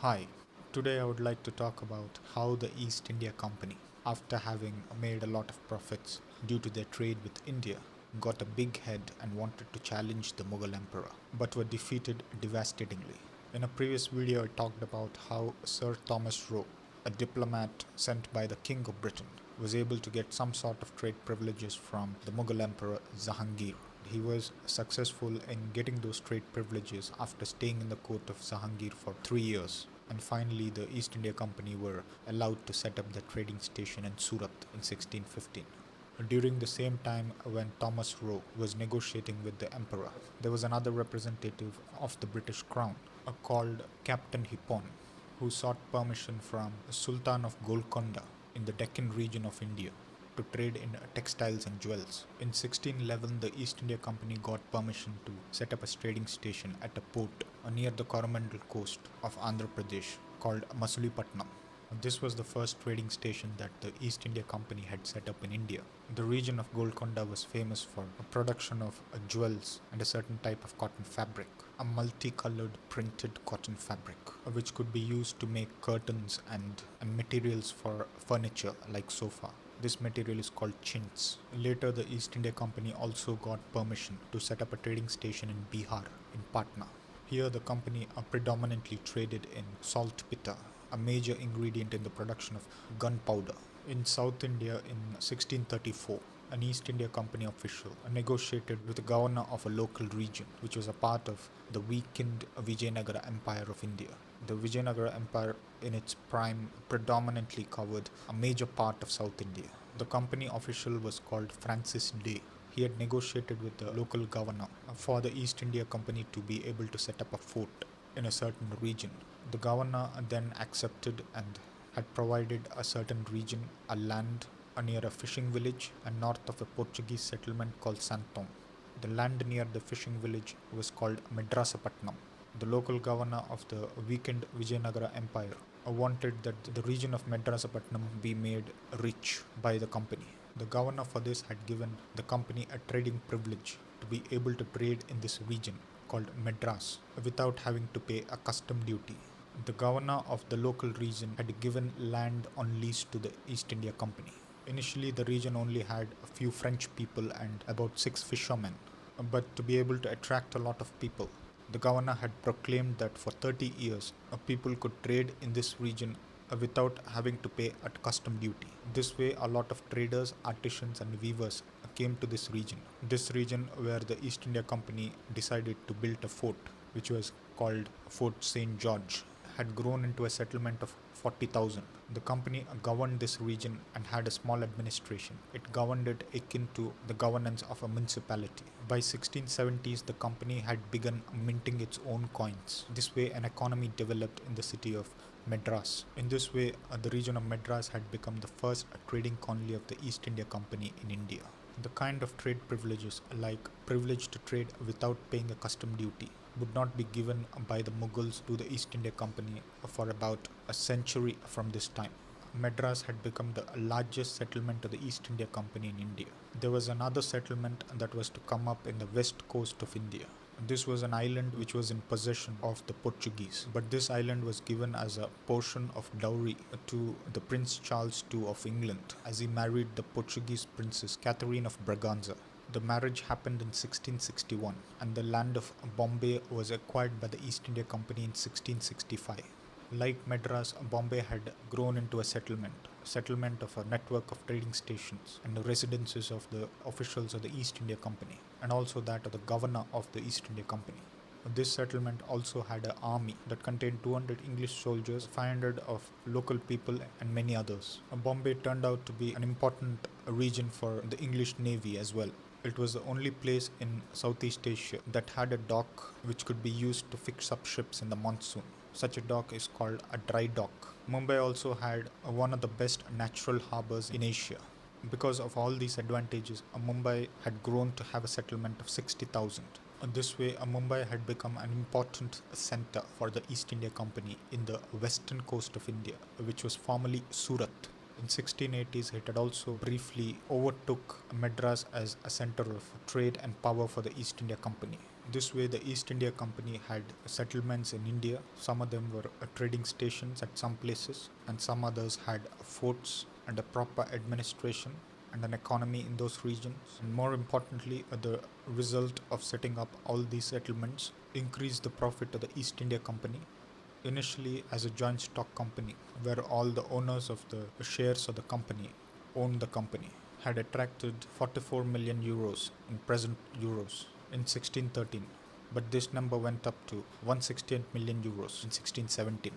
Hi, today I would like to talk about how the East India Company, after having made a lot of profits due to their trade with India, got a big head and wanted to challenge the Mughal emperor, but were defeated devastatingly. In a previous video, I talked about how Sir Thomas Roe, a diplomat sent by the King of Britain, was able to get some sort of trade privileges from the Mughal emperor Jahangir. He was successful in getting those trade privileges after staying in the court of Jahangir for 3 years. And finally, the East India Company were allowed to set up their trading station in Surat in 1615. During the same time when Thomas Roe was negotiating with the emperor, there was another representative of the British crown called Captain Hippon, who sought permission from the Sultan of Golconda in the Deccan region of India to trade in textiles and jewels. In 1611, the East India Company got permission to set up a trading station at a port near the Coromandel coast of Andhra Pradesh called Masulipatnam. This was the first trading station that the East India Company had set up in India. The region of Golconda was famous for a production of jewels and a certain type of cotton fabric, a multicolored printed cotton fabric, which could be used to make curtains and materials for furniture like sofa. This material is called chintz. Later, the East India Company also got permission to set up a trading station in Bihar, in Patna. Here, the company predominantly traded in salt pitta, a major ingredient in the production of gunpowder. In South India in 1634, an East India Company official negotiated with the governor of a local region, which was a part of the weakened Vijayanagara Empire of India. The Vijayanagara Empire, in its prime, predominantly covered a major part of South India. The company official was called Francis Day. He had negotiated with the local governor for the East India Company to be able to set up a fort in a certain region. The governor then accepted and had provided a certain region, a land near a fishing village and north of a Portuguese settlement called Santom. The land near the fishing village was called Madrasapatnam. The local governor of the weakened Vijayanagara Empire wanted that the region of Madrasapatnam be made rich by the company. The governor for this had given the company a trading privilege to be able to trade in this region called Madras without having to pay a custom duty. The governor of the local region had given land on lease to the East India Company. Initially, the region only had a few French people and about 6 fishermen, but to be able to attract a lot of people, the governor had proclaimed that for 30 years, people could trade in this region without having to pay a custom duty. This way, a lot of traders, artisans, and weavers came to this region. This region where the East India Company decided to build a fort, which was called Fort St. George, had grown into a settlement of 40,000. The company governed this region and had a small administration. It governed it akin to the governance of a municipality. By 1670s, the company had begun minting its own coins. This way, an economy developed in the city of Madras. In this way, the region of Madras had become the first trading colony of the East India Company in India. The kind of trade privileges, like privilege to trade without paying a custom duty, would not be given by the Mughals to the East India Company for about a century from this time. Madras had become the largest settlement of the East India Company in India. There was another settlement that was to come up in the west coast of India. This was an island which was in possession of the Portuguese, but this island was given as a portion of dowry to the Prince Charles II of England as he married the Portuguese Princess Catherine of Braganza. The marriage happened in 1661 and the land of Bombay was acquired by the East India Company in 1665. Like Madras, Bombay had grown into a settlement of a network of trading stations and the residences of the officials of the East India Company and also that of the governor of the East India Company. This settlement also had an army that contained 200 English soldiers, 500 of local people, and many others. Bombay turned out to be an important region for the English Navy as well. It was the only place in Southeast Asia that had a dock which could be used to fix up ships in the monsoon. Such a dock is called a dry dock. Mumbai also had one of the best natural harbors in Asia. Because of all these advantages, Mumbai had grown to have a settlement of 60,000. This way, Mumbai had become an important center for the East India Company in the western coast of India, which was formerly Surat. In 1680s, it had also briefly overtook Madras as a center of trade and power for the East India Company. This way, the East India Company had settlements in India. Some of them were trading stations at some places, and some others had forts and a proper administration and an economy in those regions. And more importantly, the result of setting up all these settlements increased the profit of the East India Company. Initially, as a joint stock company, where all the owners of the shares of the company owned the company, had attracted 44 million euros in present euros in 1613, but this number went up to 168 million euros in 1617.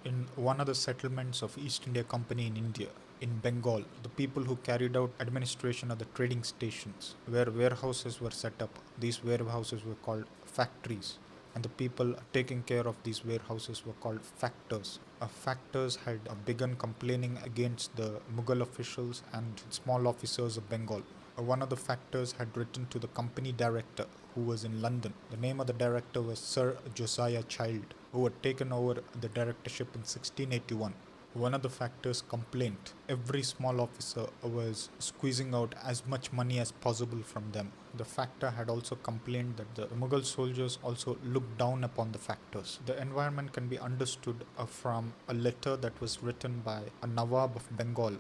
In one of the settlements of East India Company in India, in Bengal, the people who carried out administration of the trading stations, where warehouses were set up, these warehouses were called factories, and the people taking care of these warehouses were called factors. Factors had begun complaining against the Mughal officials and small officers of Bengal. One of the factors had written to the company director, who was in London. The name of the director was Sir Josiah Child, who had taken over the directorship in 1681. One of the factors complained every small officer was squeezing out as much money as possible from them. The factor had also complained that the Mughal soldiers also looked down upon the factors. The environment can be understood from a letter that was written by a Nawab of Bengal,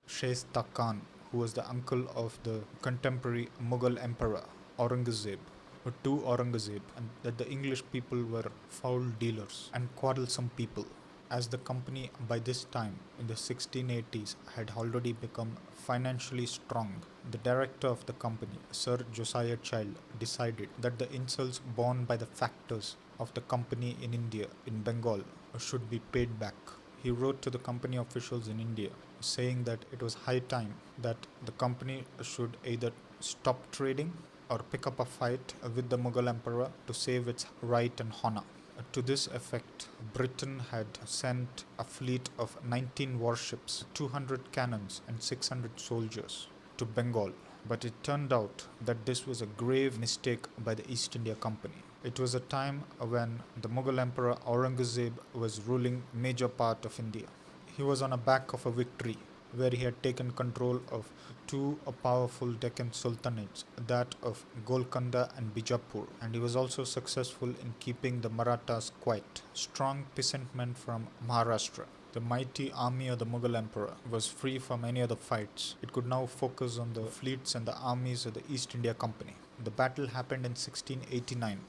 Shaista Khan, who was the uncle of the contemporary Mughal emperor Aurangzeb, to Aurangzeb, and that the English people were foul dealers and quarrelsome people. As the company by this time in the 1680s had already become financially strong, the director of the company, Sir Josiah Child, decided that the insults borne by the factors of the company in India, in Bengal, should be paid back. He wrote to the company officials in India saying that it was high time that the company should either stop trading or pick up a fight with the Mughal emperor to save its right and honor. To this effect, Britain had sent a fleet of 19 warships, 200 cannons, and 600 soldiers to Bengal. But it turned out that this was a grave mistake by the East India Company. It was a time when the Mughal Emperor Aurangzeb was ruling major part of India. He was on the back of a victory where he had taken control of two powerful Deccan sultanates, that of Golconda and Bijapur, and he was also successful in keeping the Marathas quiet. Strong peasantmen from Maharashtra. The mighty army of the Mughal Emperor was free from any other fights. It could now focus on the fleets and the armies of the East India Company. The battle happened in 1689.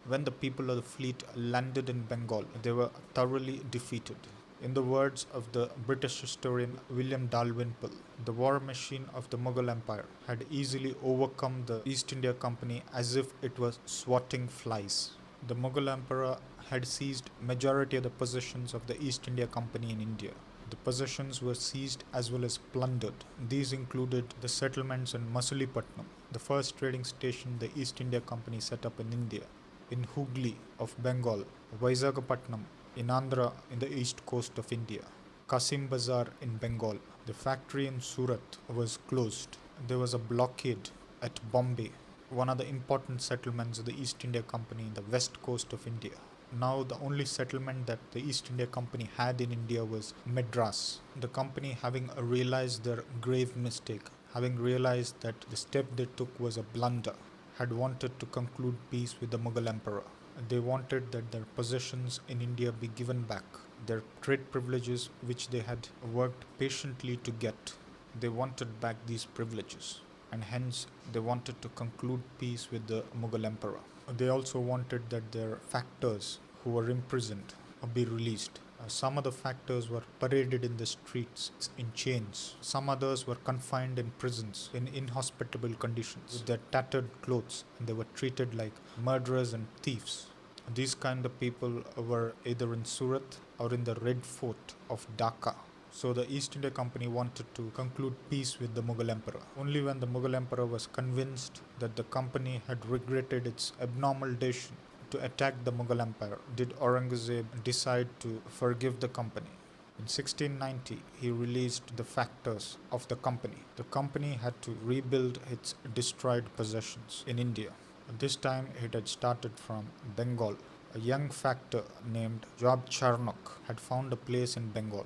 When the people of the fleet landed in Bengal, they were thoroughly defeated. In the words of the British historian William Dalrymple, the war machine of the Mughal Empire had easily overcome the East India Company as if it was swatting flies. The Mughal Emperor had seized majority of the possessions of the East India Company in India. The possessions were seized as well as plundered. These included the settlements in Masulipatam, the first trading station the East India Company set up in India, in Hooghly of Bengal, Visakhapatnam in Andhra in the east coast of India, Kasim Bazar in Bengal. The factory in Surat was closed. There was a blockade at Bombay, one of the important settlements of the East India Company in the west coast of India. Now the only settlement that the East India Company had in India was Madras. The company, having realized their grave mistake, having realized that the step they took was a blunder, had wanted to conclude peace with the Mughal Emperor. They wanted that their possessions in India be given back, their trade privileges which they had worked patiently to get. They wanted back these privileges, and hence they wanted to conclude peace with the Mughal Emperor. They also wanted that their factors who were imprisoned be released. Some of the factors were paraded in the streets in chains. Some others were confined in prisons in inhospitable conditions with their tattered clothes, and they were treated like murderers and thieves. These kind of people were either in Surat or in the Red Fort of Dhaka. So the East India Company wanted to conclude peace with the Mughal Emperor. Only when the Mughal Emperor was convinced that the company had regretted its abnormal decision to attack the Mughal Empire did Aurangzeb decide to forgive the company. In 1690, he released the factors of the company. The company had to rebuild its destroyed possessions in India. This time it had started from Bengal. A young factor named Job Charnock had found a place in Bengal.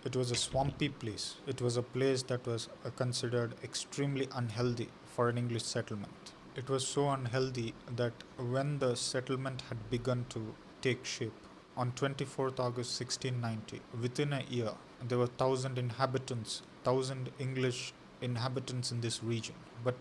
It was a swampy place. It was a place that was considered extremely unhealthy for an English settlement. It was so unhealthy that when the settlement had begun to take shape, on 24th August 1690, within a year, there were 1,000 inhabitants, 1,000 English inhabitants in this region. But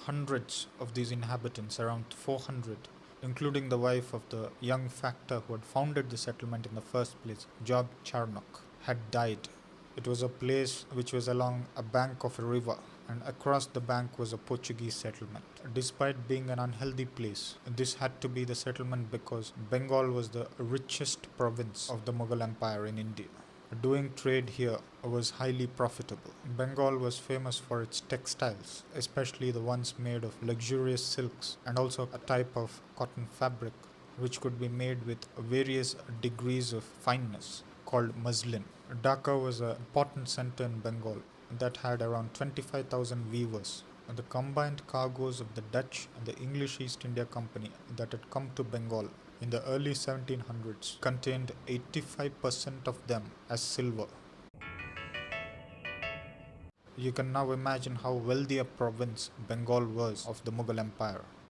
hundreds of these inhabitants, around 400, including the wife of the young factor who had founded the settlement in the first place, Job Charnock, had died. It was a place which was along a bank of a river, and across the bank was a Portuguese settlement. Despite being an unhealthy place, this had to be the settlement because Bengal was the richest province of the Mughal Empire in India. Doing trade here was highly profitable. Bengal was famous for its textiles, especially the ones made of luxurious silks and also a type of cotton fabric which could be made with various degrees of fineness called muslin. Dhaka was an important center in Bengal that had around 25,000 weavers. And the combined cargoes of the Dutch and the English East India Company that had come to Bengal in the early 1700s contained 85% of them as silver. You can now imagine how wealthy a province Bengal was of the Mughal Empire.